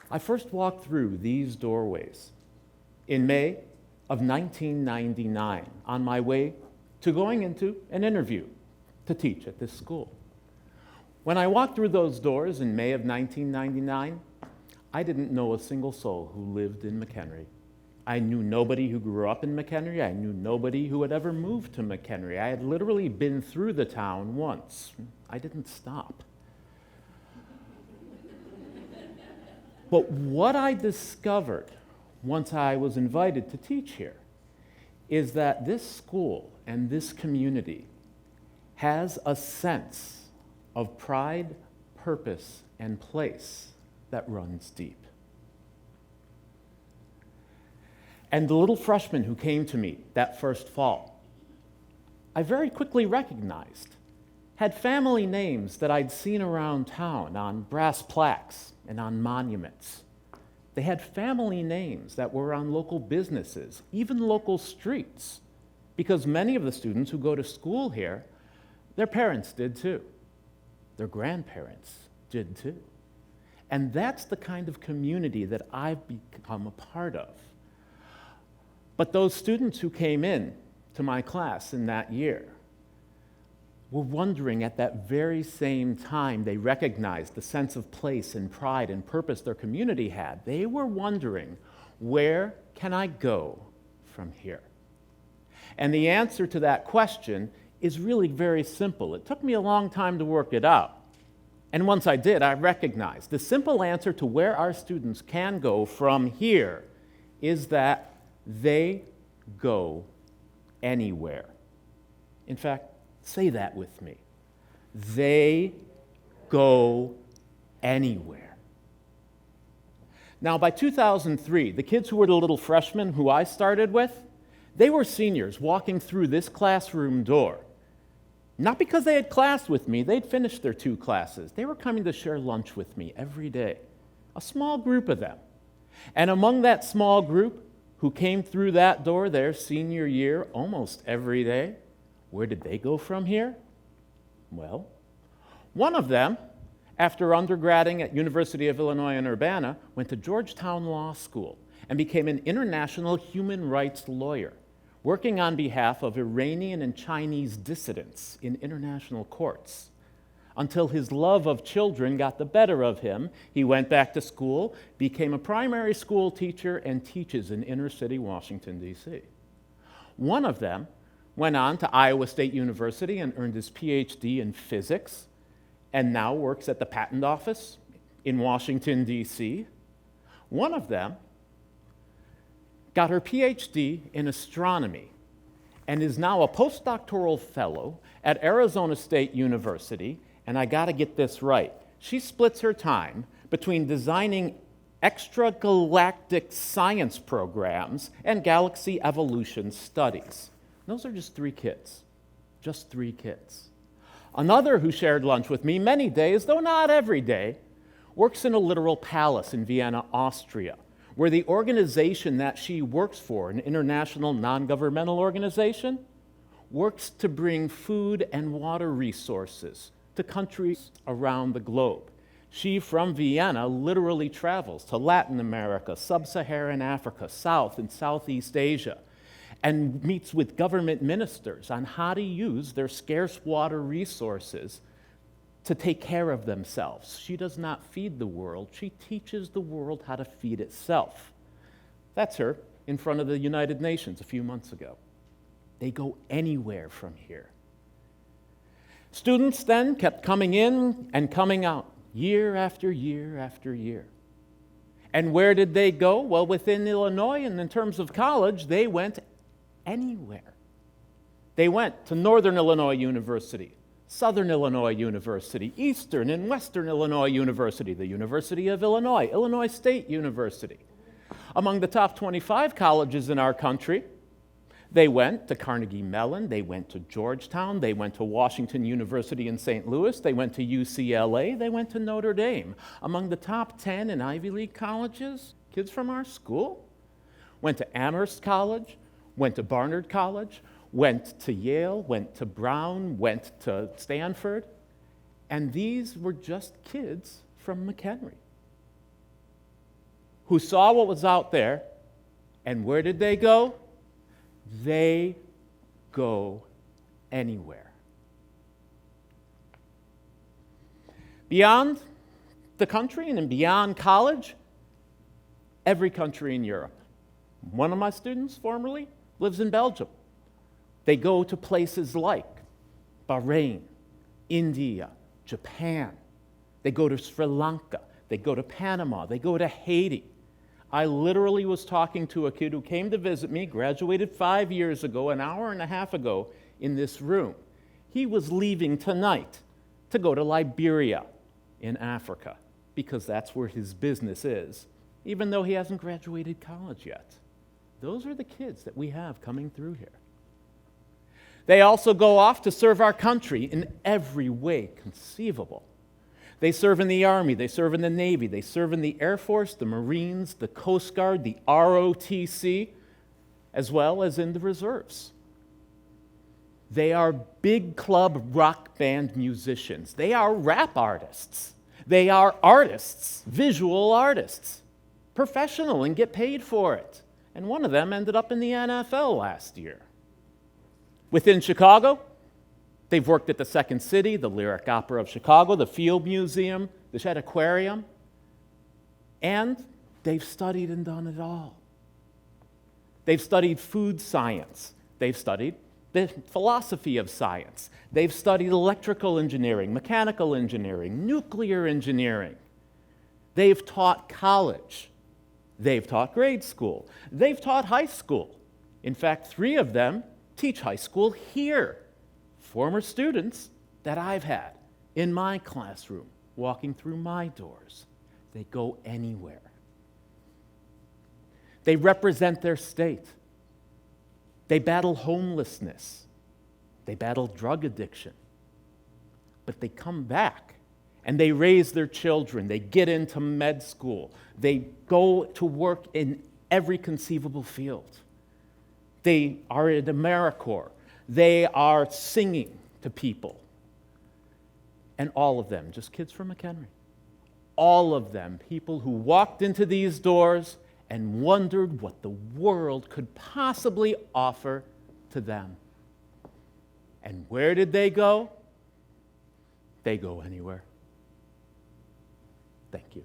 I first walked through these doorways in May of 1999 on my way to going into an interview to teach at this school. When I walked through those doors in May of 1999, I didn't know a single soul who lived in McHenry. I knew nobody who grew up in McHenry. I knew nobody who had ever moved to McHenry. I had literally been through the town once. I didn't stop. But what I discovered once I was invited to teach here is that this school and this community has a sense of pride, purpose, and place that runs deep. And the little freshman who came to me that first fall, I very quickly recognized, had family names that I'd seen around town on brass plaques and on monuments. They had family names that were on local businesses, even local streets, because many of the students who go to school here, their parents did too. Their grandparents did too. And that's the kind of community that I've become a part of. But those students who came in to my class in that year were wondering at that very same time they recognized the sense of place and pride and purpose their community had. They were wondering, where can I go from here? And the answer to that question is really very simple. It took me a long time to work it out. And once I did, I recognized the simple answer to where our students can go from here is that they go anywhere. In fact, say that with me. They go anywhere. Now, by 2003, the kids who were the little freshmen who I started with, they were seniors walking through this classroom door. Not because they had class with me, they'd finished their 2 classes. They were coming to share lunch with me every day, a small group of them. And among that small group who came through that door their senior year almost every day, where did they go from here? Well, one of them, after undergraduating at University of Illinois in Urbana, went to Georgetown Law School and became an international human rights lawyer, working on behalf of Iranian and Chinese dissidents in international courts. Until his love of children got the better of him, he went back to school, became a primary school teacher, and teaches in inner-city Washington, D.C. One of them went on to Iowa State University and earned his PhD in physics, and now works at the patent office in Washington, D.C. One of them got her PhD in astronomy and is now a postdoctoral fellow at Arizona State University. And I got to get this right. She splits her time between designing extragalactic science programs and galaxy evolution studies. Those are just 3 kids. Just 3 kids. Another who shared lunch with me many days, though not every day, works in a literal palace in Vienna, Austria, where the organization that she works for, an international non-governmental organization, works to bring food and water resources to countries around the globe. She, from Vienna, literally travels to Latin America, Sub-Saharan Africa, South and Southeast Asia, and meets with government ministers on how to use their scarce water resources to take care of themselves. She does not feed the world. She teaches the world how to feed itself. That's her in front of the United Nations a few months ago. They go anywhere from here. Students then kept coming in and coming out, year after year after year. And where did they go? Well, within Illinois, and in terms of college, they went anywhere. They went to Northern Illinois University, Southern Illinois University, Eastern and Western Illinois University, the University of Illinois, Illinois State University. Among the top 25 colleges in our country, they went to Carnegie Mellon, they went to Georgetown, they went to Washington University in St. Louis, they went to UCLA, they went to Notre Dame. Among the top 10 in Ivy League colleges, kids from our school went to Amherst College, went to Barnard College, went to Yale, went to Brown, went to Stanford, and these were just kids from McHenry. who saw what was out there, and where did they go? They go anywhere. Beyond the country and beyond college, every country in Europe. One of my students formerly lives in Belgium. They go to places like Bahrain, India, Japan. They go to Sri Lanka. They go to Panama. They go to Haiti. I literally was talking to a kid who came to visit me, graduated 5 years ago, an hour and a half ago in this room. He was leaving tonight to go to Liberia in Africa because that's where his business is, even though he hasn't graduated college yet. Those are the kids that we have coming through here. They also go off to serve our country in every way conceivable. They serve in the Army, they serve in the Navy, they serve in the Air Force, the Marines, the Coast Guard, the ROTC, as well as in the reserves. They are big club rock band musicians. They are rap artists. They are artists, visual artists, professional and get paid for it. And one of them ended up in the NFL last year. Within Chicago, they've worked at the Second City, the Lyric Opera of Chicago, the Field Museum, the Shedd Aquarium, and they've studied and done it all. They've studied food science. They've studied the philosophy of science. They've studied electrical engineering, mechanical engineering, nuclear engineering. They've taught college. They've taught grade school. They've taught high school. In fact, 3 of them teach high school here. Former students that I've had in my classroom, walking through my doors. They go anywhere. They represent their state. They battle homelessness. They battle drug addiction. But they come back and they raise their children. They get into med school. They go to work in every conceivable field. They are in AmeriCorps. They are singing to people. And all of them, just kids from McHenry, all of them, people who walked into these doors and wondered what the world could possibly offer to them. And where did they go? They go anywhere. Thank you.